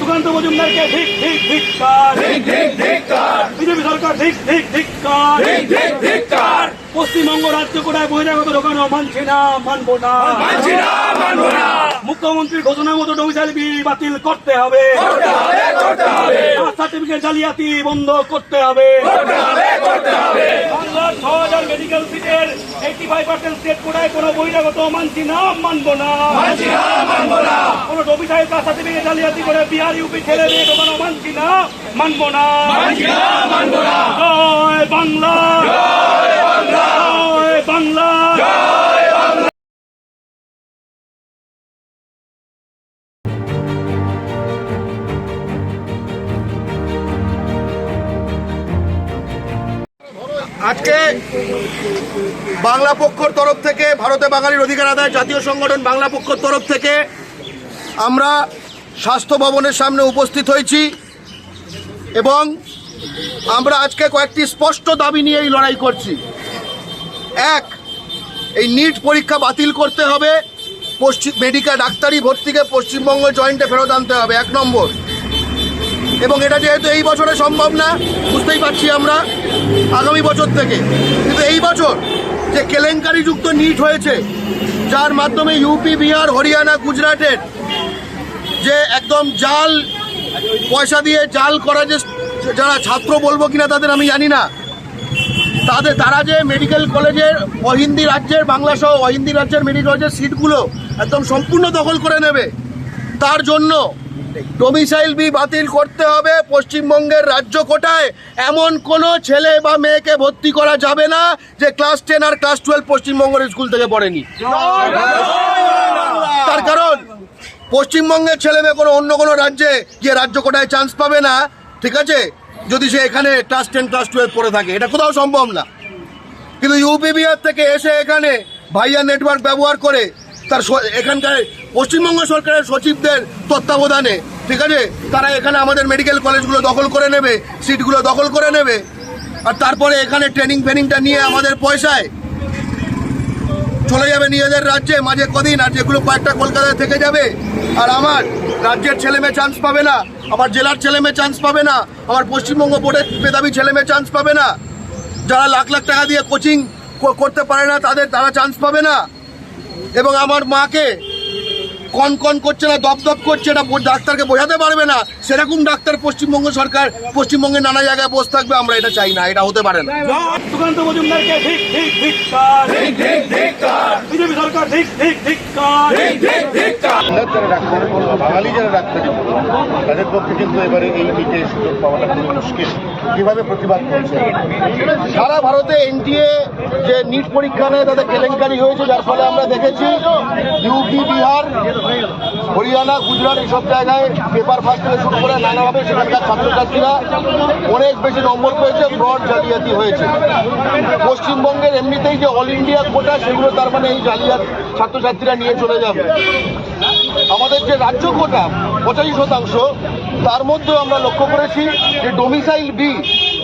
সুকান্ত মজুমদারকে ঠিক ঠিক ধিক্কার, বিজেপি সরকার ঠিক ঠিক ধিক্কার। পশ্চিমবঙ্গ রাজ্য কোটায় বহিরাগত ঢোকানো মানছি না, মানবো না। মুখ্যমন্ত্রীর ঘোষণা মতো ডোমিসাইল বিল বাতিল করতে হবে, সার্টিফিকেট জালিয়াতি বন্ধ করতে হবে। বাংলার ৬,০০০ মেডিকেল সিটের 85% স্টেট কোটায় কোনো বহিরাগত মানছি না, মানবো না। কোনো ডোমিসাইল কাস্ট সার্টিফিকেট জালিয়াতি করে বিহার ইউপি ছেলে মেয়ে ঢোকানো মানছি না, মানবো না। জয় বাংলা, জয় বাংলা। আজকে বাংলা পক্ষর তরফ থেকে, ভারতে বাঙালির অধিকার আদায় জাতীয় সংগঠন বাংলা পক্ষর তরফ থেকে আমরা স্বাস্থ্য ভবনের সামনে উপস্থিত হয়েছি এবং আমরা আজকে কয়েকটি স্পষ্ট দাবি নিয়ে এই লড়াই করছি। এক, এই নিট পরীক্ষা বাতিল করতে হবে, মেডিকেল ডাক্তারি ভর্তিকে পশ্চিমবঙ্গ জয়েন্টে ফেরত আনতে হবে, 1 নম্বর। এবং এটা যেহেতু এই বছরে সম্ভব না, বুঝতেই পারছি আমরা, আগামী বছর থেকে। কিন্তু এই বছর যে কেলেঙ্কারিযুক্ত নিট হয়েছে, যার মাধ্যমে ইউপি, বিহার, হরিয়ানা, গুজরাটের যে একদম জাল পয়সা দিয়ে জাল করা, যে যারা ছাত্র বলবো কিনা তাদের আমি জানি না, তারা যে মেডিকেল কলেজের অহিন্দি রাজ্যের, বাংলা সহ অহিন্দি রাজ্যের মেডিকেল কলেজের সিটগুলো একদম সম্পূর্ণ দখল করে নেবে, তার জন্য ডোমিসাইল বি বাতিল করতে হবে। পশ্চিমবঙ্গের রাজ্য কোটায় এমন কোনো ছেলে বা মেয়েকে ভর্তি করা যাবে না যে ক্লাস 10 আর ক্লাস 12 পশ্চিমবঙ্গের স্কুল থেকে পড়েনি। তার কারণ পশ্চিমবঙ্গের ছেলে মেয়ে অন্য কোনো রাজ্যে গিয়ে রাজ্য কোটায় চান্স পাবে না, ঠিক আছে, যদি সে এখানে ক্লাস 10 ক্লাস 12 পড়ে থাকে। এটা কোথাও সম্ভব না। কিন্তু ইউপি, বিহার থেকে এসে এখানে ভাইয়া নেটওয়ার্ক ব্যবহার করে তার এখানকার পশ্চিমবঙ্গ সরকারের সচিবদের তত্ত্বাবধানে, ঠিক আছে, তারা এখানে আমাদের মেডিকেল কলেজগুলো দখল করে নেবে, সিটগুলো দখল করে নেবে, আর তারপরে এখানে ট্রেনিংটা নিয়ে আমাদের পয়সায় চলে যাবে নিজেদের রাজ্যে মাঝে কদিন, আর যেগুলো কয়েকটা কলকাতায় থেকে যাবে। আর আমার রাজ্যের ছেলেমেয়ে চান্স পাবে না, আমার জেলার ছেলেমেয়ে চান্স পাবে না, আমার পশ্চিমবঙ্গ বোর্ডের মেধাবী ছেলেমেয়ে চান্স পাবে না, যারা লাখ লাখ টাকা দিয়ে কোচিং করতে পারে না তারা চান্স পাবে না। এবং আমার মাকে কন করছে না, দপ করছে না, ডাক্তারকে বোঝাতে পারবে না, সেরকম ডাক্তার পশ্চিমবঙ্গ সরকার পশ্চিমবঙ্গের নানা জায়গায় বসে থাকবে। আমরা এটা চাই না, এটা হতে পারে না। সুকান্ত মজুমদারকে ঠিক ঠিক ধিক্কার, বিজেপি সরকার ঠিক ঠিক ধিক্কার। বাঙালি যারা ডাক্তারি তাদের পক্ষে কিন্তু এবারে এই নিটে সুযোগ পাওয়াটা খুবই মুশকিল। কিভাবে প্রতিবাদ করছে? সারা ভারতে এনটিএ যে নিট পরীক্ষা নেয় তাদের কেলেঙ্কারি হয়েছে, যার ফলে আমরা দেখেছি ইউপি, বিহার, হরিয়ানা, গুজরাট এইসব জায়গায় পেপার ফাঁস থেকে শুরু করে নানাভাবে সেখানকার ছাত্রছাত্রীরা অনেক বেশি নম্বর পেয়েছে, ফ্রড জালিয়াতি হয়েছে। পশ্চিমবঙ্গের এমনিতেই যে অল ইন্ডিয়া কোটা, সেগুলো তার মানে এই জালিয়াত ছাত্রছাত্রীরা নিয়ে চলে যাবে। আমাদের যে রাজ্য কোটা 85%, তার মধ্যেও আমরা লক্ষ্য করেছি যে ডোমিসাইল বি,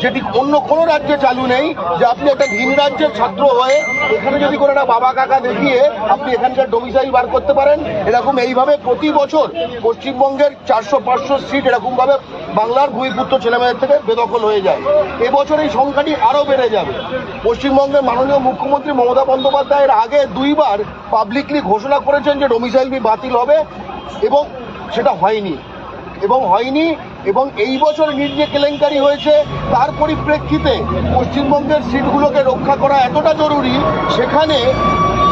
যেটি অন্য কোনো রাজ্যে চালু নেই, যে আপনি একটা ভিন রাজ্যের ছাত্র হয়ে এখানে যদি করে একটা বাবা কাকা দেখিয়ে আপনি এখানকার ডোমিসাইল বার করতে পারেন, এরকম এইভাবে প্রতি বছর পশ্চিমবঙ্গের 400-500 সিট এরকমভাবে বাংলার ভূমিপুত্র ছেলেমেয়েদের থেকে বেদখল হয়ে যায়। এবছর এই সংখ্যাটি আরও বেড়ে যাবে। পশ্চিমবঙ্গের মাননীয় মুখ্যমন্ত্রী মমতা বন্দ্যোপাধ্যায় এর আগে 2 বার পাবলিকলি ঘোষণা করেছেন যে ডোমিসাইল বি বাতিল হবে, এবং সেটা হয়নি। এবং এই বছর নিট যে কেলেঙ্কারি হয়েছে, তার পরিপ্রেক্ষিতে পশ্চিমবঙ্গের সিটগুলোকে রক্ষা করা এতটা জরুরি, সেখানে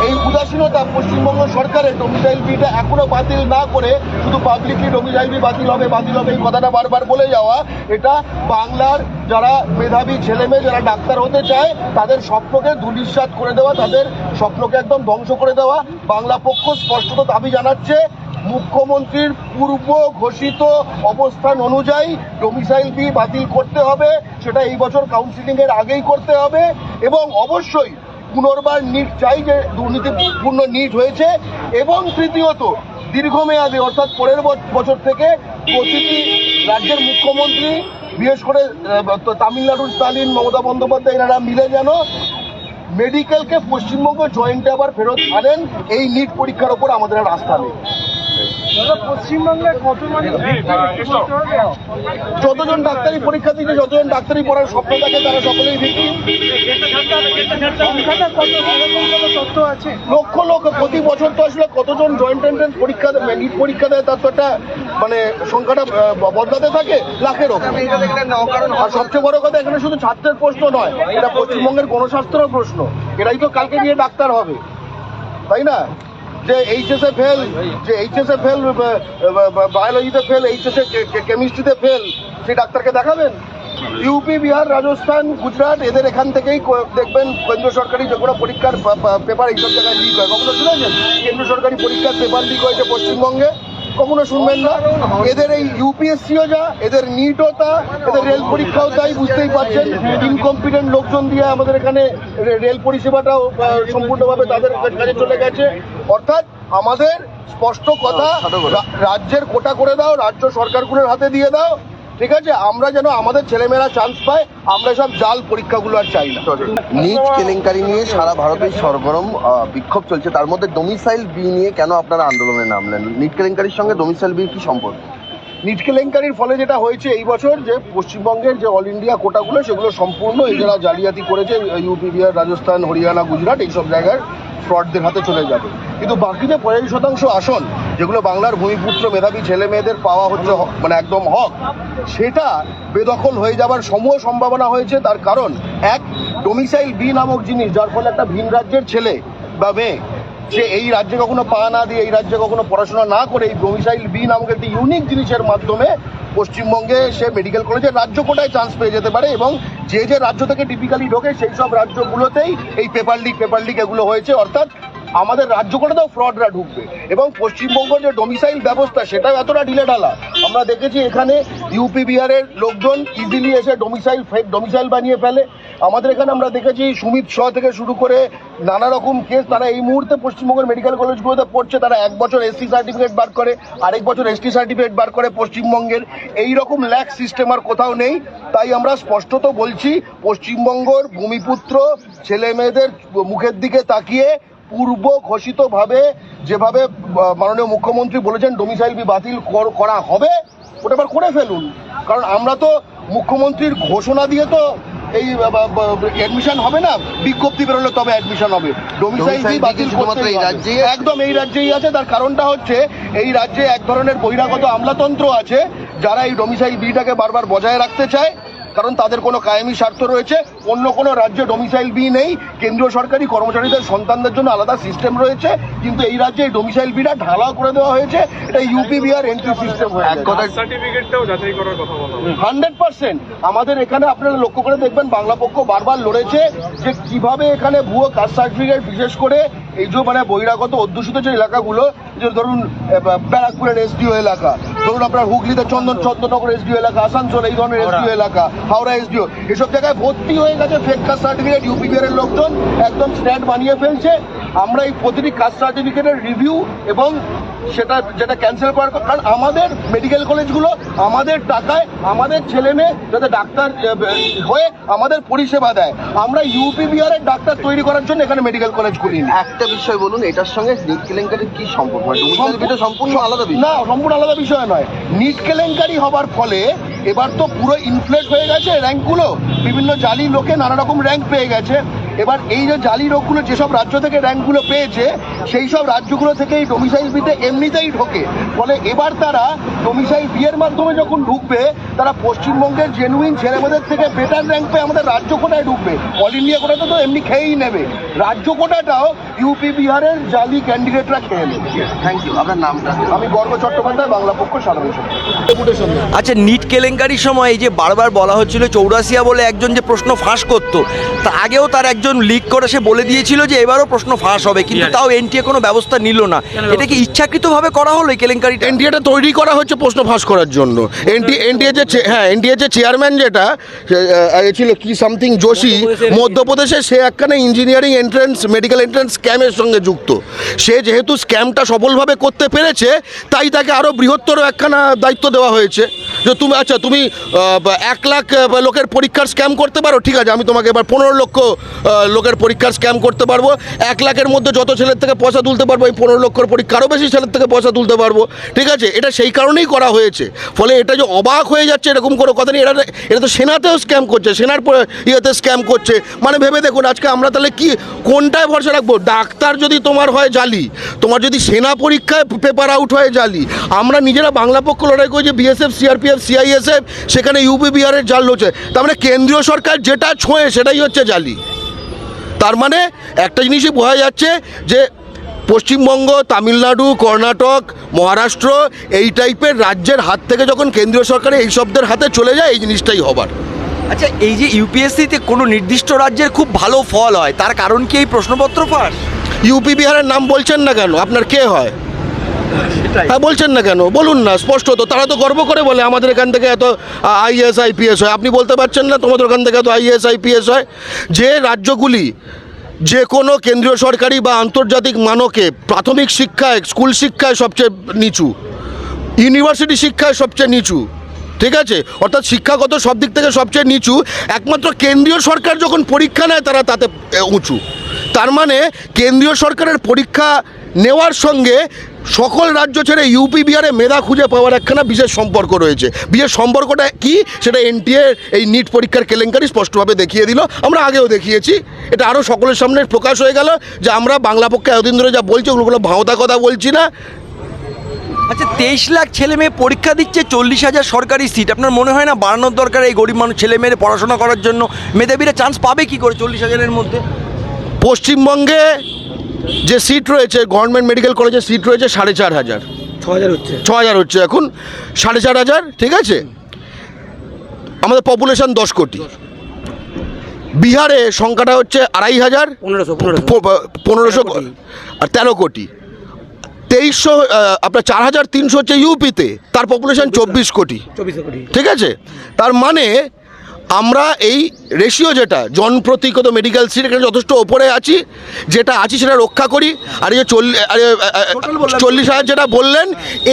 এই উদাসীনতা পশ্চিমবঙ্গ সরকারের ডোমিসাইল বিটা এখনো বাতিল না করে শুধু পাবলিকলি ডোমিসাইল বি বাতিল হবে এই কথাটা বারবার বলে যাওয়া, এটা বাংলার যারা মেধাবী ছেলেমেয়ে যারা ডাক্তার হতে চায় তাদের স্বপ্নকে ধূলিসাৎ করে দেওয়া, তাদের স্বপ্নকে একদম ধ্বংস করে দেওয়া। বাংলা পক্ষ স্পষ্টত দাবি জানাচ্ছে মুখ্যমন্ত্রীর পূর্ব ঘোষিত অবস্থান অনুযায়ী ডোমিসাইল বি বাতিল করতে হবে, সেটা এই বছর কাউন্সিলিংয়ের আগেই করতে হবে। এবং অবশ্যই পুনর্বার নিট চাই, যে দুর্নীতিপূর্ণ নিট হয়েছে। এবং তৃতীয়ত, দীর্ঘমেয়াদে অর্থাৎ পরের বছর থেকে প্রতিটি রাজ্যের মুখ্যমন্ত্রী, বিশেষ করে তামিলনাড়ুর স্টালিন, মমতা বন্দ্যোপাধ্যায়, এনারা মিলে যেন মেডিকেলকে পশ্চিমবঙ্গ জয়েন্টে আবার ফেরত আনেন। এই নিট পরীক্ষার ওপর আমাদের আর আস্থা নেই। পশ্চিমবাংলায় কত মানুষ যতজন ডাক্তারি পরীক্ষা দিচ্ছে, যতজন ডাক্তারি পড়ার স্বপ্ন থাকে তারা সকলেই ভিকটিম। সংখ্যাটা কত সেরকম কোনো তথ্য আছে? লক্ষ লক্ষ প্রতি বছর তো আসলে কতজন জয়েন্ট এন্ট্রান্স পরীক্ষা দেয়, নিট পরীক্ষা দেয়, তার তো একটা মানে সংখ্যাটা বদলাতে থাকে লাখের ওপর। আর সবচেয়ে বড় কথা, এখানে শুধু ছাত্রের প্রশ্ন নয়, এটা পশ্চিমবঙ্গের গণস্বাস্থ্যের প্রশ্ন। এরাই তো কালকে গিয়ে ডাক্তার হবে, তাই না? যে এইচএসএ ফেল, বায়োলজিতে ফেল, এইচএসএ কেমিস্ট্রিতে ফেল, সেই ডাক্তারকে দেখাবেন? ইউপি, বিহার, রাজস্থান, গুজরাট, এদের এখান থেকেই দেখবেন কেন্দ্র সরকারি যে কোনো পরীক্ষার পেপার এইসব জায়গায় লিক হয়। কখনো শুনেছেন কেন্দ্র সরকারি পরীক্ষার পেপার লিক হয়েছে পশ্চিমবঙ্গে? কখনো শুনবেন না। এদের এই ইউপিএসসিও যা, এদের নিটও তা, এদের রেল পরীক্ষাও তাই। বুঝতেই পারছেন ইনকম্পিটেন্ট লোকজন দিয়ে আমাদের এখানে রেল পরিষেবাটাও সম্পূর্ণভাবে তাদের কাছে চলে গেছে। অর্থাৎ আমাদের স্পষ্ট কথা, রাজ্যের কোটা করে দাও, রাজ্য সরকারগুলোর হাতে দিয়ে দাও, ঠিক আছে? আমরা যেন আমাদের ছেলেমেয়েরা চান্স পায়, আমরা সব জাল পরীক্ষাগুলো আর চাই না। নিট কেলেঙ্কারি নিয়ে সারা ভারতে সরগরম বিক্ষোভ চলছে, তার মধ্যে ডোমিসাইল বি নিয়ে কেন আপনারা আন্দোলনে নামলেন? নিট কেলেঙ্কারির সঙ্গে ডোমিসাইল বির কি সম্পর্ক? নিট কেলেঙ্কারির ফলে যেটা হয়েছে এই বছর, যে পশ্চিমবঙ্গের যে অল ইন্ডিয়া কোটাগুলো সেগুলো সম্পূর্ণ এই যারা জালিয়াতি করেছে, ইউপি, বিহার, রাজস্থান, হরিয়ানা, গুজরাট, এইসব জায়গায় ফ্রডদের হাতে চলে যাবে। কিন্তু বাকি যে 85% আসন যেগুলো বাংলার ভূমিপুত্র মেধাবী ছেলে মেয়েদের পাওয়া হচ্ছে মানে একদম হক, সেটা বেদখল হয়ে যাবার সমূহ সম্ভাবনা হয়েছে। তার কারণ এক, ডোমিসাইল বি নামক জিনিস, যার ফলে একটা ভিন রাজ্যের ছেলে বা মেয়ে, সে এই রাজ্যে কখনো পা না দিয়ে, এই রাজ্যে কখনো পড়াশোনা না করে, এই ডোমিসাইল বি নামক একটি ইউনিক জিনিসের মাধ্যমে পশ্চিমবঙ্গে সে মেডিকেল কলেজে রাজ্য কোটায় চান্স পেয়ে যেতে পারে। এবং যে যে রাজ্য থেকে টিপিক্যালি ঢোকে সেই সব রাজ্যগুলোতেই এই পেপার লিক এগুলো হয়েছে। অর্থাৎ আমাদের রাজ্য কোটাতেও ফ্রডরা ঢুকবে। এবং পশ্চিমবঙ্গ যে ডোমিসাইল ব্যবস্থা, সেটাও এতটা ঢিলেঢালা। আমরা দেখেছি এখানে ইউপি, বিহারের লোকজন ইজিলি এসে ফেক ডোমিসাইল বানিয়ে ফেলে। আমাদের এখানে আমরা দেখেছি সুমিত শ থেকে শুরু করে নানা রকম কেস, তারা এই মুহূর্তে পশ্চিমবঙ্গের মেডিকেল কলেজগুলোতে পড়ছে। তারা 1 বছর এসসি সার্টিফিকেট বার করে, আরেক বছর এসটি সার্টিফিকেট বার করে। পশ্চিমবঙ্গের এই রকম ল্যাক্স সিস্টেম আর কোথাও নেই। তাই আমরা স্পষ্টত বলছি, পশ্চিমবঙ্গের ভূমিপুত্র ছেলে মেয়েদের মুখের দিকে তাকিয়ে পূর্ব ঘোষিতভাবে যেভাবে মাননীয় মুখ্যমন্ত্রী বলেছেন ডোমিসাইল বি বাতিল করা হবে, ওটা আবার করে ফেলুন। কারণ আমরা তো মুখ্যমন্ত্রীর ঘোষণা দিয়ে তো এই অ্যাডমিশন হবে না, বিজ্ঞপ্তি বেরোলে তবে অ্যাডমিশন হবে। ডোমিসাইল বি বাতিল করতে এই রাজ্যে, একদম এই রাজ্যেই আছে। তার কারণটা হচ্ছে এই রাজ্যে এক ধরনের বহিরাগত আমলাতন্ত্র আছে, যারা এই ডোমিসাইল বিটাকে বারবার বজায় রাখতে চায়। কারণ তাদের কোনো কায়েমি স্বার্থ রয়েছে। অন্য কোনো রাজ্যে ডোমিসাইল বি নেই, কেন্দ্রীয় সরকারি কর্মচারীদের সন্তানদের জন্য আলাদা সিস্টেম রয়েছে, কিন্তু এই রাজ্যে এই ডোমিসাইল বিটা ঢালাও করে দেওয়া হয়েছে। এটা ইউপি, বিহার এন্ট্রি সিস্টেম হয়ে গেছে। 100% আমাদের এখানে আপনারা লক্ষ্য করে দেখবেন, বাংলা পক্ষ বারবার লড়েছে যে কিভাবে এখানে ভুয়ো কাস্ট সার্টিফিকেট, বিশেষ করে এই যে মানে বহিরাগত অধ্যুষিত যে এলাকাগুলো, যে ধরুন ব্যারাকপুরের এসডিও এলাকা, ধরুন আপনার হুগলিতে চন্দননগর এসডিও এলাকা, আসানসোল এই ধরনের এসডিও এলাকা, হাওড়া এসডিও, এসব জায়গায় ভর্তি হয়ে গেছে ফেক কাস্ট সার্টিফিকেট। ইউপি বিহারের লোকজন একদম স্ট্যান্ড বানিয়ে ফেলছে। আমরা এই প্রতিটি কাস্ট সার্টিফিকেটের রিভিউ এবং যেটা ক্যান্সেল করার, কারণ আমাদের মেডিকেল কলেজগুলো আমাদের টাকায় আমাদের ছেলে মেয়ে যাতে ডাক্তার হয়ে আমাদের পরিষেবা দেয়। আমরা ইউপি বিহারের ডাক্তার তৈরি করার জন্য এখানে মেডিকেল কলেজ করিনি। একটা বিষয় বলুন, এটার সঙ্গে নিট কেলেঙ্কারির কি সম্পর্ক? সম্পূর্ণ আলাদা বিষয় না, সম্পূর্ণ আলাদা বিষয় নয়। নিট কেলেঙ্কারি হবার ফলে এবার তো পুরো ইনফ্লেট হয়ে গেছে র্যাঙ্কগুলো, বিভিন্ন জালি লোকে নানা রকম র্যাঙ্ক পেয়ে গেছে। এবার এই যে জালি লোকগুলো যেসব রাজ্য থেকে র্যাঙ্কগুলো পেয়েছে, সেই সব রাজ্যগুলো থেকে এই ডোমিসাইল বিতে এমনিতেই ঢোকে। ফলে এবার তারা ডোমিসাইল বি এর মাধ্যমে যখন ঢুকবে, তারা পশ্চিমবঙ্গের জেনুইন ছেলেমেয়েদের থেকে বেটার র্যাঙ্ক পেয়ে আমাদের রাজ্য কোটায় ঢুকবে। অল ইন্ডিয়া কোটাতে তো এমনি খেয়েই নেবে, রাজ্য কোটাটাও ইউপি বিহারের জালি ক্যান্ডিডেটরা খেয়ে নেবে। Thank you. আপনার নামটা? আমি গর্গ চট্টোপাধ্যায়, বাংলা পক্ষ, সাধারণ সম্পাদক। আচ্ছা, নিট কেলেঙ্কারির সময় এই যে বারবার বলা হচ্ছিল চৌরাসিয়া বলে একজন যে প্রশ্ন ফাঁস করতো, তা আগেও তার একজন লিক করে সে বলে দিয়েছিল যে এবারও প্রশ্ন ফাঁস হবে, কিন্তু তাও এনটিএ কোনো ব্যবস্থা নিল না। এটা কি ইচ্ছাকৃতভাবে করা হলো এই কেলেঙ্কারিটা? এনটিএটা তৈরি করা হচ্ছে প্রশ্ন ফাঁস করার জন্য। এনটিএ যে চেয়ারম্যান যেটা ছিল কি সামথিং যোশী, মধ্যপ্রদেশে, সে একখানে ইঞ্জিনিয়ারিং এন্ট্রান্স, মেডিকেল এন্ট্রান্স স্ক্যামের সঙ্গে যুক্ত। সে যেহেতু স্ক্যামটা সফলভাবে করতে পেরেছে, তাই তাকে আরও বৃহত্তর একখানা দায়িত্ব দেওয়া হয়েছে। যে তুমি আচ্ছা তুমি 1 লাখ লোকের পরীক্ষার স্ক্যাম করতে পারো, ঠিক আছে আমি তোমাকে এবার 15 লক্ষ লোকের পরীক্ষার স্ক্যাম করতে পারবো। 1 লাখের মধ্যে যত ছেলের থেকে পয়সা তুলতে পারবো এই 15 লক্ষর পরীক্ষা আরও বেশি ছেলের থেকে পয়সা তুলতে পারবো, ঠিক আছে। এটা সেই কারণেই করা হয়েছে। ফলে এটা যে অবাক হয়ে যাচ্ছে এরকম কোনো কথা নেই। এটা তো সেনাতেও স্ক্যাম করছে, সেনার ইয়েতে স্ক্যাম করছে। মানে ভেবে দেখুন আজকে আমরা তাহলে কি কোনটায় ভরসা রাখবো? ডাক্তার যদি তোমার হয় জালি, তোমার যদি সেনা পরীক্ষায় পেপার আউট হয় জালি, আমরা নিজেরা বাংলা পক্ষ লড়াই করি যে বিএসএফ, সিআরপিএফ, সিআইএসএফ সেখানে ইউপি বিহারের জাল হচ্ছে। তার মানে কেন্দ্রীয় সরকার যেটা ছোঁয়ে সেটাই হচ্ছে জালি। তার মানে একটা জিনিসই বোঝা যাচ্ছে যে পশ্চিমবঙ্গ, তামিলনাড়ু, কর্ণাটক, মহারাষ্ট্র এই টাইপের রাজ্যের হাত থেকে যখন কেন্দ্রীয় সরকারের এই শব্দের হাতে চলে যায় এই জিনিসটাই হবার। আচ্ছা, এই যে ইউপিএসসিতে কোনো নির্দিষ্ট রাজ্যের খুব ভালো ফল হয়, তার কারণ কি এই প্রশ্নপত্র ফাঁস? ইউপি বিহারের নাম বলছেন না কেন? আপনার কে হয়? হ্যাঁ বলছেন না কেন? বলুন না স্পষ্ট। তো তারা তো গর্ব করে বলে আমাদের এখান থেকে এত আইএএস আইপিএস হয়। আপনি বলতে পারছেন না তোমাদের ওখান থেকে এত আইএএস আইপিএস হয়? যে রাজ্যগুলি যে কোনো কেন্দ্রীয় সরকারি বা আন্তর্জাতিক মানকে প্রাথমিক শিক্ষায়, স্কুল শিক্ষায় সবচেয়ে নিচু, ইউনিভার্সিটি শিক্ষায় সবচেয়ে নিচু, ঠিক আছে, অর্থাৎ শিক্ষাগত সব দিক থেকে সবচেয়ে নিচু, একমাত্র কেন্দ্রীয় সরকার যখন পরীক্ষা নেয় তারা তাতে উঁচু। তার মানে কেন্দ্রীয় সরকারের পরীক্ষা নেওয়ার সঙ্গে সকল রাজ্য ছেড়ে ইউপি বিহারে মেধা খুঁজে পাওয়ার একখানা বিশেষ সম্পর্ক রয়েছে। বিশেষ সম্পর্কটা কি সেটা এনটিএ এই নিট পরীক্ষার কেলেঙ্কারি স্পষ্টভাবে দেখিয়ে দিল। আমরা আগেও দেখিয়েছি, এটা আরও সকলের সামনে প্রকাশ হয়ে গেল যে আমরা বাংলা পক্ষে এতদিন ধরে যা বলছি ওগুলো ভাওতা কথা বলছি না। আচ্ছা, 23 লাখ ছেলে মেয়ে পরীক্ষা দিচ্ছে, 40,000 সরকারি সিট। আপনার মনে হয় না বাড়ানোর দরকার? এই গরিব মানুষ ছেলে মেয়ের পড়াশোনা করার জন্য মেধাবীরা চান্স পাবে কি করে 40,000-এর মধ্যে? পশ্চিমবঙ্গে যে সিট রয়েছে, গভর্নমেন্ট মেডিকেল কলেজের সিট রয়েছে 4,500, 6,000 হচ্ছে এখন, 4,500, ঠিক আছে। আমাদের পপুলেশন 10 কোটি। বিহারে সংখ্যাটা হচ্ছে 2,500, 1500 আর 13 কোটি। 2300 আপনার 4,300 হচ্ছে ইউপিতে, তার পপুলেশন 24 কোটি, ঠিক আছে। তার মানে আমরা এই রেশিও যেটা জনপ্রতি কত মেডিকেল সিট এখানে যথেষ্ট ওপরে আছি, যেটা আছি সেটা রক্ষা করি। আর এই যে 40,000 যেটা বললেন,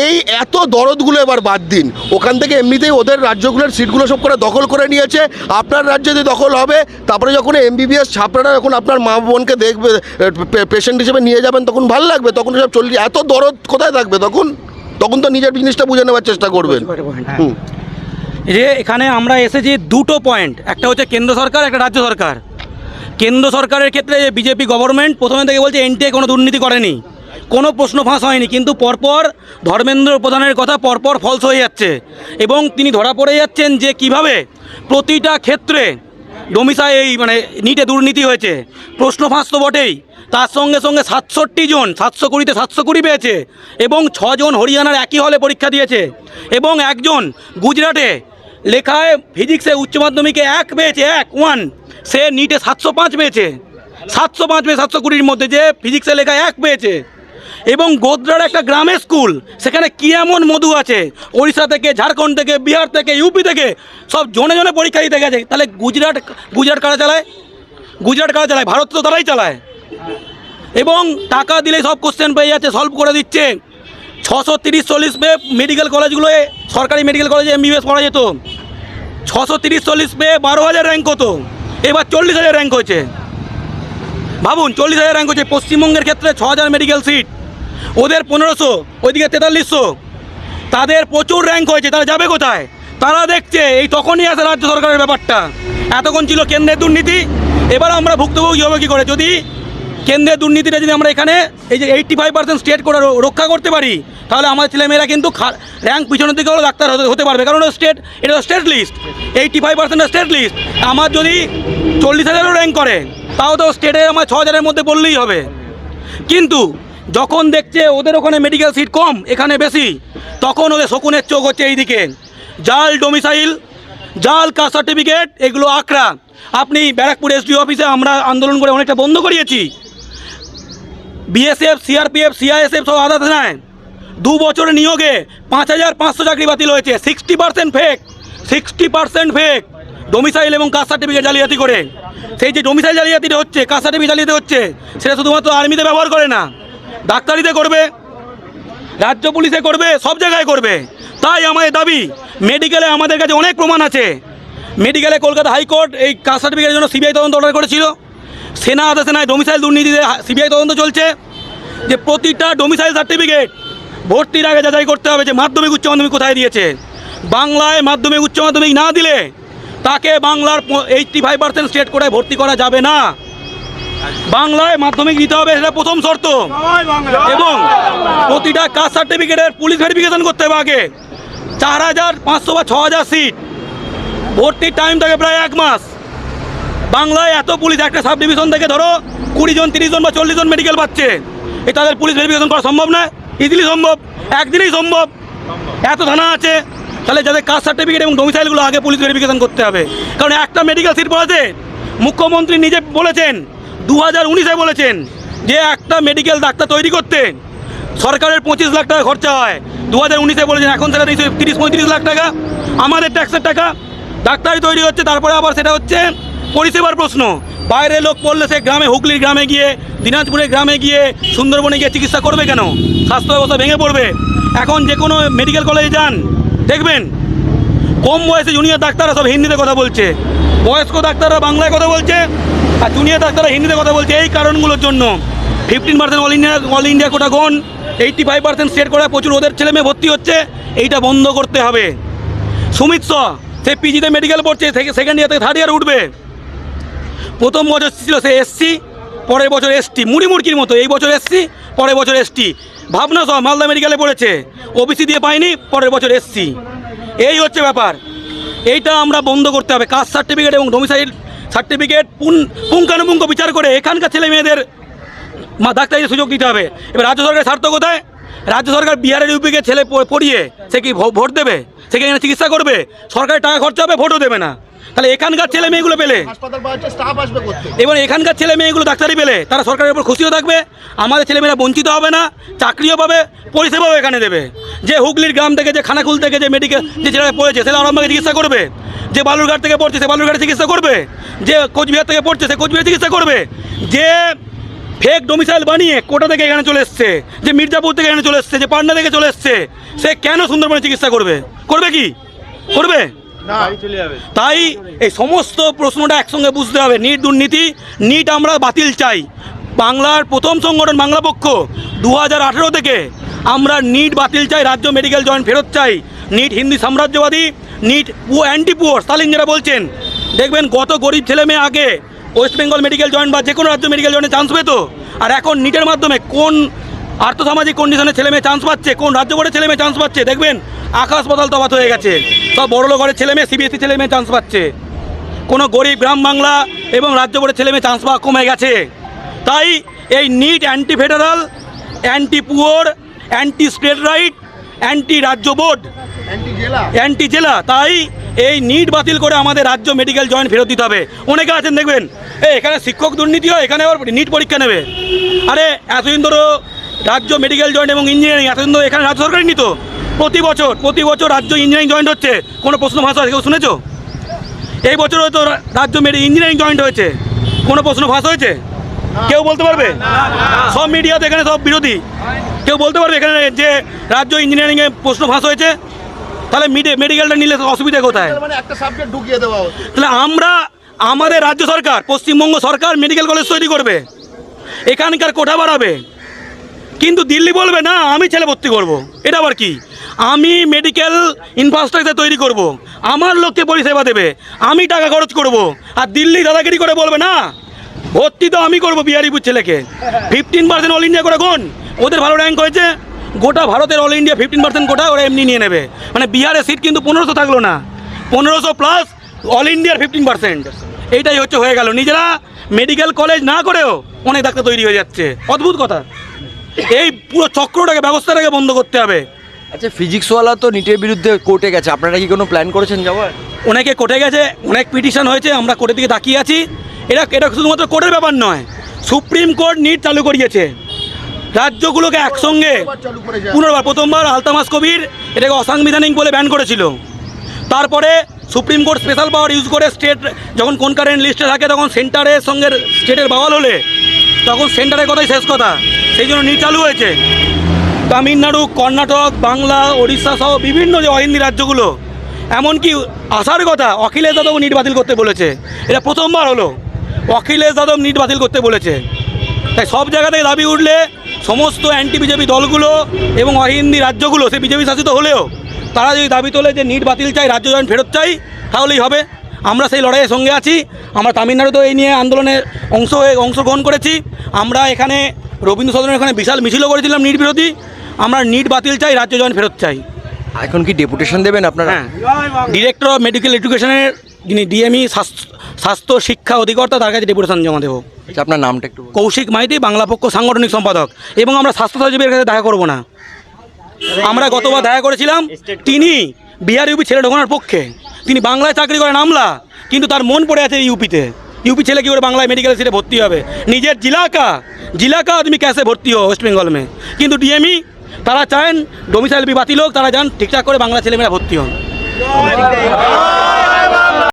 এই এত দরদগুলো এবার বাদ দিন। ওখান থেকে এমনিতেই ওদের রাজ্যগুলোর সিটগুলো সব করে দখল করে নিয়েছে। আপনার রাজ্যে যদি দখল হবে, তারপরে যখন এমবিবিএস ছাত্ররা যখন আপনার মা বোনকে দেখবে, পেশেন্ট হিসেবে নিয়ে যাবেন, তখন ভালো লাগবে? তখন সব এত দরদ কোথায় থাকবে? তখন তো নিজের জিনিসটা বুঝে নেওয়ার চেষ্টা করবেন। যে এখানে আমরা এসেছি দুটো পয়েন্ট, একটা হচ্ছে কেন্দ্র সরকার, একটা রাজ্য সরকার। কেন্দ্র সরকারের ক্ষেত্রে যে বিজেপি গভর্নমেন্ট প্রথমে থেকে বলছে এনটিএ কোনো দুর্নীতি করেনি, কোনো প্রশ্ন ফাঁস হয়নি, কিন্তু পরপর ধর্মেন্দ্র প্রধানের কথা পরপর ফলস হয়ে যাচ্ছে এবং তিনি ধরা পড়ে যাচ্ছেন যে কিভাবে প্রতিটা ক্ষেত্রে ডোমিসাইল মানে নিটে দুর্নীতি হয়েছে। প্রশ্ন ফাঁস তো বটেই, তার সঙ্গে সঙ্গে 67 জন 720-তে 720 পেয়েছে এবং 6 জন হরিয়ানার একই হলে পরীক্ষা দিয়েছে এবং একজন গুজরাটে লেখায় ফিজিক্সে উচ্চ মাধ্যমিকে 1 পেয়েছে, 1 সে নিটে 705 পেয়েছে। 705 পেয়ে 720-র মধ্যে যে ফিজিক্সে লেখায় 1 পেয়েছে। এবং গোদ্রার একটা গ্রামের স্কুল, সেখানে কি এমন মধু আছে, ওড়িশা থেকে, ঝাড়খণ্ড থেকে, বিহার থেকে, ইউপি থেকে সব জনে জনে পরীক্ষা দিতে গেছে। তাহলে গুজরাট কারা চালায়? গুজরাট কারা চালায়? ভারত তো তারাই চালায়। এবং টাকা দিলেই সব কোশ্চেন পেয়ে যাচ্ছে, সলভ করে দিচ্ছে। 630-40 পেয়ে মেডিকেল কলেজগুলোয়, সরকারি মেডিকেল কলেজে এমবিবিএস পড়া যেত। 630-40 পেয়ে 12,000 র্যাঙ্ক হতো, এবার 40,000 র্যাঙ্ক হয়েছে। ভাবুন, 40,000 র্যাঙ্ক হচ্ছে। পশ্চিমবঙ্গের ক্ষেত্রে 6,000 মেডিকেল সিট, ওদের 1,500, ওইদিকে 4300, তাদের প্রচুর র্যাঙ্ক হয়েছে। তারা যাবে কোথায়? তারা দেখছে এই তখনই আসে রাজ্য সরকারের ব্যাপারটা। এতক্ষণ ছিল কেন্দ্রের দুর্নীতি, এবার আমরা ভুক্তভোগী হবে কী করে? যদি কেন্দ্রের দুর্নীতিটা যদি আমরা এখানে এই যে 85% স্টেট করে রক্ষা করতে পারি, তাহলে আমার ছেলেমেয়েরা কিন্তু র্যাঙ্ক পিছনের দিকে হলো ডাক্তার হতে পারবে। কারণ এটা স্টেট লিস্ট, 85% স্টেট লিস্ট। আমার যদি 40,000-ও র্যাঙ্ক করে, তাও তো স্টেটে আমার 6,000-এর মধ্যে পড়লেই হবে। কিন্তু যখন দেখছে ওদের ওখানে মেডিকেল সিট কম, এখানে বেশি, তখন ওদের শকুনের চোখ হচ্ছে এইদিকে। জাল ডোমিসাইল, জাল কাস্ট সার্টিফিকেট, এগুলো আঁকড়া। আপনি ব্যারাকপুর এসডিও অফিসে আমরা আন্দোলন করে অনেকটা বন্ধ করিয়েছি। বিএসএফ, সিআরপিএফ, সিআইএসএফ সব আদালত নেয়। 2 বছরের নিয়োগে 5,500 চাকরি বাতিল হয়েছে। 60% ফেক, 60% ফেক ডোমিসাইল এবং কাস্ট সার্টিফিকেট জালিয়াতি করে। সেই যে ডোমিসাইল জালিয়াতিটা হচ্ছে, কাস্ট সার্টিফিকেট জালিয়াতি হচ্ছে, সেটা শুধুমাত্র আর্মিতে ব্যবহার করে না, ডাক্তারিতে করবে, রাজ্য পুলিশে করবে, সব জায়গায় করবে। তাই আমাদের দাবি, মেডিকেলে আমাদের কাছে অনেক প্রমাণ আছে। মেডিকেলে কলকাতা হাইকোর্ট এই কাস্ট সার্টিফিকেটের জন্য সিবিআই তদন্ত অর্ডার করেছিল। সেনা আদেশে নাই ডোমিসাইল দুর্নীতিতে সিবিআই তদন্ত চলছে, যে প্রতিটা ডোমিসাইল সার্টিফিকেট ভর্তির আগে যাচাই করতে হবে যে মাধ্যমিক উচ্চ মাধ্যমিক কোথায় দিয়েছে। বাংলায় মাধ্যমিক উচ্চ মাধ্যমিক না দিলে তাকে বাংলার 85% স্টেট কোটায় ভর্তি করা যাবে না। বাংলায় মাধ্যমিক দিতে হবে, সেটা প্রথম শর্ত। এবং প্রতিটা কাস্ট সার্টিফিকেটের পুলিশ ভেরিফিকেশন করতে হবে আগে। 4500 বা 6000 সিট, ভর্তির টাইম থাকে প্রায় 1 মাস। বাংলায় এত পুলিশ, একটা সাব ডিভিশন থেকে ধরো 20 জন 30 জন বা 40 জন মেডিকেল পাচ্ছে, এই তাদের পুলিশ ভেরিফিকেশন করা সম্ভব না? ইজিলি সম্ভব, একদিনেই সম্ভব। এত থানা আছে, তাহলে যাদের কাস্ট সার্টিফিকেট এবং ডোমিসাইলগুলো আগে পুলিশ ভেরিফিকেশন করতে হবে। কারণ একটা মেডিকেল সিট পড়াতে মুখ্যমন্ত্রী নিজে বলেছেন, 2019-এ বলেছেন যে একটা মেডিকেল ডাক্তার তৈরি করতে সরকারের 25 লাখ টাকা খরচা হয়। 2019-এ বলেছেন, এখন সেটা 30-35 লাখ টাকা আমাদের ট্যাক্সের টাকা। ডাক্তারই তৈরি হচ্ছে, তারপরে আবার সেটা হচ্ছে পরিষেবার প্রশ্ন। বাইরে লোক পড়লে সে গ্রামে, হুগলির গ্রামে গিয়ে, দিনাজপুরের গ্রামে গিয়ে, সুন্দরবনে গিয়ে চিকিৎসা করবে কেন? স্বাস্থ্য ব্যবস্থা ভেঙে পড়বে। এখন যে কোনো মেডিকেল কলেজে যান, দেখবেন কম বয়সে জুনিয়র ডাক্তাররা সব হিন্দিতে কথা বলছে, বয়স্ক ডাক্তাররা বাংলায় কথা বলছে, আর জুনিয়র ডাক্তাররা হিন্দিতে কথা বলছে। এই কারণগুলোর জন্য 15% অল ইন্ডিয়া কোটা গণ, 85% স্টেট কোটা, প্রচুর ওদের ছেলে মেয়ে ভর্তি হচ্ছে। এইটা বন্ধ করতে হবে। সুমিত শ সে পিজিতে মেডিকেল পড়ছে, সেকেন্ড ইয়ার থেকে থার্ড ইয়ার উঠবে। প্রথম বছর ছিল সে এসসি, পরের বছর এসটি, মুড়ির মতো। এই বছর এসসি, পরের বছর এসটি। ভাবনা সহ মালদা মেডিকেলে পড়েছে, ওবিসি দিয়ে পায়নি, পরের বছর এসসি। এই হচ্ছে ব্যাপার। এইটা আমরা বন্ধ করতে হবে। কাস্ট সার্টিফিকেট এবং ডোমিসাইল সার্টিফিকেট পুঙ্খানুপুঙ্খ বিচার করে এখানকার ছেলে মেয়েদের ডাক্তারির সুযোগ দিতে হবে। এবার রাজ্য সরকারের স্বার্থ কোথায়? রাজ্য সরকার বিহারের ইউপিকে ছেলে পড়িয়ে সে কি ভোট দেবে? সে কি এখানে চিকিৎসা করবে? সরকারের টাকা খরচা হবে, ভোটও দেবে না। তাহলে এখানকার ছেলে মেয়েগুলো পেলে, এবার এখানকার ছেলে মেয়েগুলো ডাক্তারি পেলে তারা সরকারের উপর খুশিও থাকবে। আমাদের ছেলেমেয়েরা বঞ্চিত হবে না, চাকরিও পাবে, পরিষেবাও এখানে দেবে। যে হুগলির গ্রাম থেকে, যে খানাকুল থেকে যে মেডিকেল যে ছেলেরা পড়েছে, সেটা আরামবাগে চিকিৎসা করবে। যে বালুরঘাট থেকে পড়ছে, সে বালুরঘাটে চিকিৎসা করবে। যে কোচবিহার থেকে পড়ছে, সে কোচবিহারে চিকিৎসা করবে। যে ফেক ডোমিসাইল বানিয়ে কোটা থেকে এখানে চলে এসছে, যে মির্জাপুর থেকে এখানে চলে এসছে, যে পাটনা থেকে চলে এসছে, সে কেন সুন্দরবনে চিকিৎসা করবে? করবে কি? করবে না। তাই এই সমস্ত প্রশ্নটা একসঙ্গে বুঝতে হবে। নিট দুর্নীতি, নিট আমরা বাতিল চাই। বাংলার প্রথম সংগঠন বাংলা পক্ষ 2018 থেকে আমরা নিট বাতিল চাই, রাজ্য মেডিকেল জয়েন্ট ফেরত চাই। নিট হিন্দি সাম্রাজ্যবাদী, নিট অ্যান্টি পুয়ার, স্টালিন যারা বলছেন, দেখবেন কত গরিব ছেলে মেয়ে আগে ওয়েস্ট বেঙ্গল মেডিকেল জয়েন্ট বা যে কোনো রাজ্য মেডিকেল জয়েন্টে চান্স পেত। আর এখন নিটের মাধ্যমে কোন আর্থসামাজিক কন্ডিশনে ছেলে মেয়ে চান্স পাচ্ছে, কোন রাজ্য বোর্ডের ছেলে মেয়ে চান্স পাচ্ছে, দেখবেন আকাশ পাতাল তফাৎ হয়ে গেছে। সব বড় লোক ঘরের ছেলে মেয়ে, সিবিএসসি ছেলে মেয়ে চান্স পাচ্ছে। কোনো গরিব গ্রাম বাংলা এবং রাজ্য বোর্ডের ছেলে মেয়ে চান্স পাওয়া কমে গেছে। তাই এই NEET anti federal, anti poor, anti state right, anti রাজ্য বোর্ড, অ্যান্টি জেলা। তাই এই নিট বাতিল করে আমাদের রাজ্য মেডিকেল জয়েন্ট ফেরত দিতে হবে। অনেকে আছেন দেখবেন, এখানে শিক্ষক দুর্নীতি হয়, এখানে আবার নিট পরীক্ষা নেবে। আরে এতদিন ধরো রাজ্য মেডিকেল জয়েন্ট এবং ইঞ্জিনিয়ারিং এতদিন ধরে এখানে রাজ্য সরকারই নিত। প্রতি বছর রাজ্য ইঞ্জিনিয়ারিং জয়েন্ট হচ্ছে, কোনো প্রশ্ন ফাঁস হয়েছে কেউ শুনেছো? এই বছর হয়তো রাজ্য ইঞ্জিনিয়ারিং জয়েন্ট হয়েছে, কোনো প্রশ্ন ফাঁস হয়েছে? কেউ বলতে পারবে? সব মিডিয়াতে এখানে সব বিরোধী। কেউ বলতে পারবে এখানে যে রাজ্য ইঞ্জিনিয়ারিংয়ে প্রশ্ন ফাঁস হয়েছে? তাহলে মেডিকেলটা নিলে অসুবিধা কোথায়? তাহলে আমরা, আমাদের রাজ্য সরকার, পশ্চিমবঙ্গ সরকার মেডিকেল কলেজ তৈরি করবে, এখানকার কোটা বাড়াবে, কিন্তু দিল্লি বলবে না আমি ছেলে ভর্তি করব। এটা আবার কি? আমি মেডিকেল ইনফ্রাস্ট্রাকচার তৈরি করব, আমার লোককে পরিষেবা দেবে, আমি টাকা খরচ করব, আর দিল্লি দাদাগিরি করে বলবে না ভর্তি তো আমি করবো বিহারিপুর ছেলেকে। 15% অল ইন্ডিয়া কোটা কোন? ওদের ভালো র্যাঙ্ক হয়েছে, গোটা ভারতের অল ইন্ডিয়া 15% কোটা ওরা এমনি নিয়ে নেবে। মানে বিহারের সিট কিন্তু 1500 থাকলো না, 1500 প্লাস অল ইন্ডিয়ার 15%। এইটাই হয়ে গেল। নিজেরা মেডিকেল কলেজ না করেও অনেক ডাক্তার তৈরি হয়ে যাচ্ছে। অদ্ভুত কথা। এই পুরো চক্রটাকে, ব্যবস্থাটাকে বন্ধ করতে হবে। আচ্ছা, ফিজিক্সওয়ালা তো নিটের বিরুদ্ধে কোর্টে গেছে, আপনারা কি কোনো প্ল্যান করেছেন যাওয়ার? অনেকে কোর্টে গেছে, অনেক পিটিশন হয়েছে, আমরা কোর্টের দিকে তাকিয়ে আছি। এটা শুধুমাত্র কোর্টের ব্যাপার নয়, সুপ্রিম কোর্ট নিট চালু করিয়েছে। রাজ্যগুলোকে একসঙ্গে পুনর্বার, প্রথমবার আলতামাস কবির এটাকে অসাংবিধানিক বলে ব্যান করেছিল। তারপরে supreme court special power use করে স্টেট যখন কনকারেন্ট লিস্টে থাকে, তখন সেন্টারের সঙ্গে স্টেটের বাওয়াল হলে তখন সেন্টারের কথাই শেষ কথা। সেই জন্য নিট চালু হয়েছে। তামিলনাড়ু, কর্ণাটক, বাংলা, ওড়িশা সহ বিভিন্ন যে অহিন্দি রাজ্যগুলো, এমনকি আসার কথা অখিলেশ যাদব নিট বাতিল করতে বলেছে। এটা প্রথমবার হলো অখিলেশ যাদব নিট বাতিল করতে বলেছে। তাই সব জায়গা থেকে দাবি উঠলে সমস্ত অ্যান্টি বিজেপি দলগুলো এবং অহিন্দি রাজ্যগুলো, সে বিজেপি শাসিত হলেও তারা যদি দাবি তোলে যে নিট বাতিল চাই, রাজ্য জয়েন ফেরত চাই, তাহলেই হবে। আমরা সেই লড়াইয়ের সঙ্গে আছি। আমরা তামিলনাড়ুতেও এই নিয়ে আন্দোলনে অংশগ্রহণ করেছি। আমরা এখানে রবীন্দ্র সদনের এখানে বিশাল মিছিলও করেছিলাম নিট বিরোধী। আমরা নিট বাতিল চাই, রাজ্য জয়েন ফেরত চাই। এখন কি ডেপুটেশন দেবেন আপনারা? হ্যাঁ, ডিরেক্টর অফ মেডিকেল এডুকেশনের যিনি ডিএমই স্বাস্থ্য শিক্ষা অধিকর্তা, তার কাছে ডেপুটেশন জমা দেবো। আচ্ছা, আপনার নামটা একটু বলুন। কৌশিক মাইতি, বাংলা পক্ষ সাংগঠনিক সম্পাদক। এবং আমরা স্বাস্থ্য সচিবের কাছে দেখা করব না। আমরা গতবার দেখা করেছিলাম, তিনি বিহার ইউপি ছেলে ঢোকানোর পক্ষে। তিনি বাংলায় চাকরি করেন আমলা, কিন্তু তার মন পড়ে আছে ইউপিতে। यूपी ছেলে কি করে বাংলায় মেডিকেল সিটে ভর্তি হবে? নিজের जिला का आदमी कैसे भर्ती हो वेस्ट बेंगल में? কিন্তু ডিএমই তারা চান ডোমিসাইল বি বাতিল হোক, তারা যান ঠিকঠাক করে বাংলা ছেলেমেয়েরা ভর্তি হন।